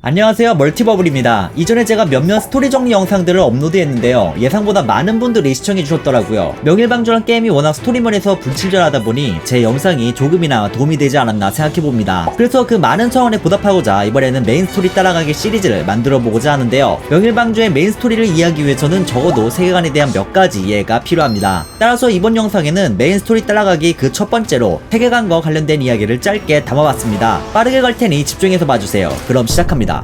안녕하세요, 멀티버블입니다. 이전에 제가 몇몇 스토리 정리 영상들을 업로드했는데요, 예상보다 많은 분들이 시청해주셨더라고요. 명일방주란 게임이 워낙 스토리면에서 불친절하다 보니 제 영상이 조금이나 도움이 되지 않았나 생각해봅니다. 그래서 그 많은 청원에 보답하고자 이번에는 메인 스토리 따라가기 시리즈를 만들어보고자 하는데요, 명일방주의 메인 스토리를 이해하기 위해서는 적어도 세계관에 대한 몇 가지 이해가 필요합니다. 따라서 이번 영상에는 메인 스토리 따라가기 그 첫 번째로 세계관과 관련된 이야기를 짧게 담아봤습니다. 빠르게 갈 테니 집중해서 봐주세요. 그럼 시작합니다.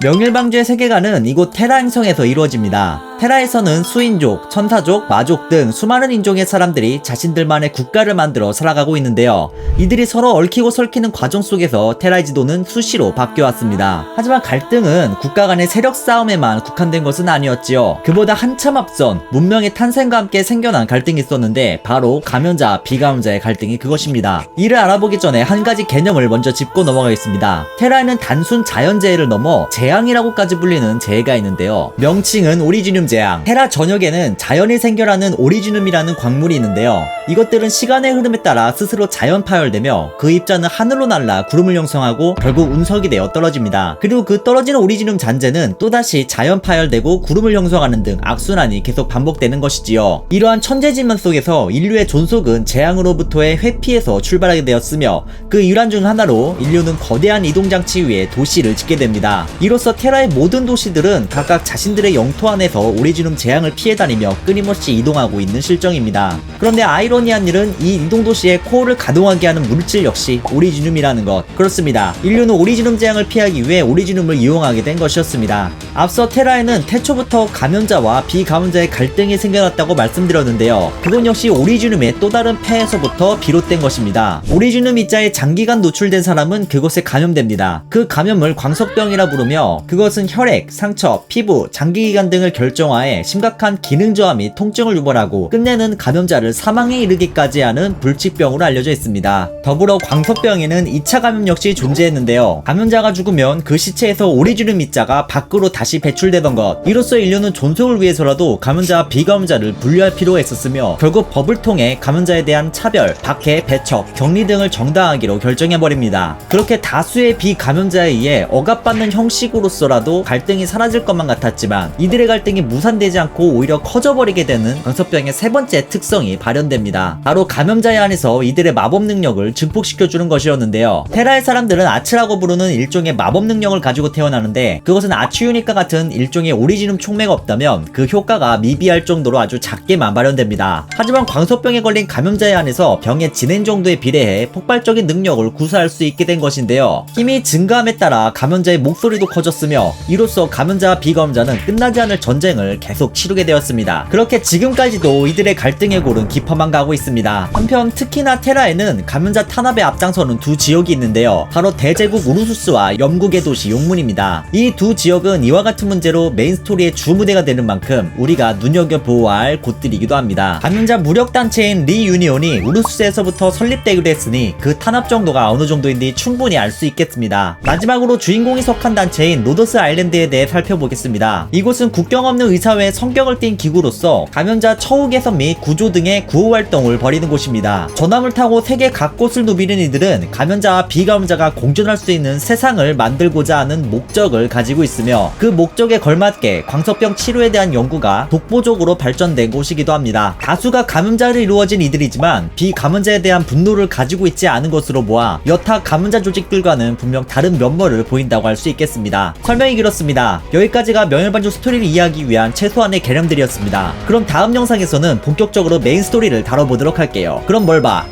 명일방주의 세계관은 이곳 테라 행성에서 이루어집니다. 테라에서는 수인족, 천사족, 마족 등 수많은 인종의 사람들이 자신들만의 국가를 만들어 살아가고 있는데요, 이들이 서로 얽히고 설키는 과정 속에서 테라의 지도는 수시로 바뀌어왔습니다. 하지만 갈등은 국가 간의 세력 싸움에만 국한된 것은 아니었지요. 그보다 한참 앞선 문명의 탄생과 함께 생겨난 갈등이 있었는데 바로 감염자, 비감염자의 갈등이 그것입니다. 이를 알아보기 전에 한 가지 개념을 먼저 짚고 넘어가겠습니다. 테라에는 단순 자연재해를 넘어 재앙이라고까지 불리는 재해가 있는데요, 명칭은 오리지늄 재앙. 테라 전역에는 자연이 생겨나는 오리지눔이라는 광물이 있는데요, 이것들은 시간의 흐름에 따라 스스로 자연 파열되며 그 입자는 하늘로 날아 구름을 형성하고 결국 운석이 되어 떨어집니다. 그리고 그 떨어지는 오리지눔 잔재는 또다시 자연 파열되고 구름을 형성하는 등 악순환이 계속 반복되는 것이지요. 이러한 천재지변 속에서 인류의 존속은 재앙으로부터의 회피에서 출발하게 되었으며 그 일환 중 하나로 인류는 거대한 이동장치 위에 도시를 짓게 됩니다. 이로써 테라의 모든 도시들은 각각 자신들의 영토 안에서 오리지눔 재앙을 피해 다니며 끊임없이 이동하고 있는 실정입니다. 그런데 아이러니한 일은 이 이동도시의 코어를 가동하게 하는 물질 역시 오리지눔이라는 것. 그렇습니다. 인류는 오리지눔 재앙을 피하기 위해 오리지눔을 이용하게 된 것이었습니다. 앞서 테라에는 태초부터 감염자와 비감염자의 갈등이 생겨났다고 말씀드렸는데요, 그건 역시 오리지눔의 또 다른 폐에서부터 비롯된 것입니다. 오리지눔 입자에 장기간 노출된 사람은 그것에 감염됩니다. 그 감염을 광석병이라 부르며 그것은 혈액, 상처, 피부, 장기기관 등을 결정화해 심각한 기능저하 및 통증을 유발하고 끝내는 감염자를 사망에 이르기까지 하는 불치병으로 알려져 있습니다. 더불어 광석병에는 2차 감염 역시 존재했는데요, 감염자가 죽으면 그 시체에서 오리지눔 입자가 밖으로 다시 배출되던 것. 이로써 인류는 존속을 위해서라도 감염자와 비감염자를 분류할 필요가 있었으며 결국 법을 통해 감염자에 대한 차별, 박해, 배척, 격리 등을 정당하기로 결정해버립니다. 그렇게 다수의 비감염자에 의해 억압받는 형식으로서라도 갈등이 사라질 것만 같았지만 이들의 갈등이 무산되지 않고 오히려 커져버리게 되는 광석병의 세 번째 특성이 발현됩니다. 바로 감염자의 안에서 이들의 마법 능력을 증폭시켜주는 것이었는데요, 테라의 사람들은 아츠라고 부르는 일종의 마법 능력을 가지고 태어나는데 그것은 아츠유니카 같은 일종의 오리지눔 촉매가 없다면 그 효과가 미비할 정도로 아주 작게만 발현됩니다. 하지만 광석병에 걸린 감염자의 안에서 병의 진행 정도에 비례해 폭발적인 능력을 구사할 수 있게 된 것인데요, 힘이 증가함에 따라 감염자의 목소리도 커졌으며 이로써 감염자와 비감염자는 끝나지 않을 전쟁을 계속 치르게 되었습니다. 그렇게 지금까지도 이들의 갈등의 골은 깊어만 가고 있습니다. 한편 특히나 테라에는 감염자 탄압에 앞장서는 두 지역이 있는데요, 바로 대제국 우르수스와 영국의 도시 용문입니다. 이 두 지역은 이와 같은 문제로 메인 스토리의 주무대가 되는 만큼 우리가 눈여겨보아야 할 곳들이기도 합니다. 감염자 무력단체인 리 유니온이 우르수스에서부터 설립되기도 했으니 그 탄압 정도가 어느 정도인지 충분히 알 수 있겠습니다. 마지막으로 주인공이 속한 단체인 로더스 아일랜드에 대해 살펴보겠습니다. 이곳은 국경 없는 의사회의 성격을 띤 기구로서 감염자 처우 개선 및 구조 등의 구호 활동을 벌이는 곳입니다. 전함을 타고 세계 각곳을 누비는 이들은 감염자와 비감염자가 공존할 수 있는 세상을 만들고자 하는 목적을 가지고 있으며 그 목적에 걸맞게 광석병 치료에 대한 연구가 독보적으로 발전된 곳이기도 합니다. 다수가 감염자로 이루어진 이들이지만 비감염자에 대한 분노를 가지고 있지 않은 것으로 보아 여타 감염자 조직들과는 분명 다른 면모를 보인다고 할 수 있겠습니다. 설명이 길었습니다. 여기까지가 명일반주 스토리를 이해하기 위한 최소한의 개념들이었습니다. 그럼 다음 영상에서는 본격적으로 메인 스토리를 다뤄보도록 할게요. 그럼 뭘 봐?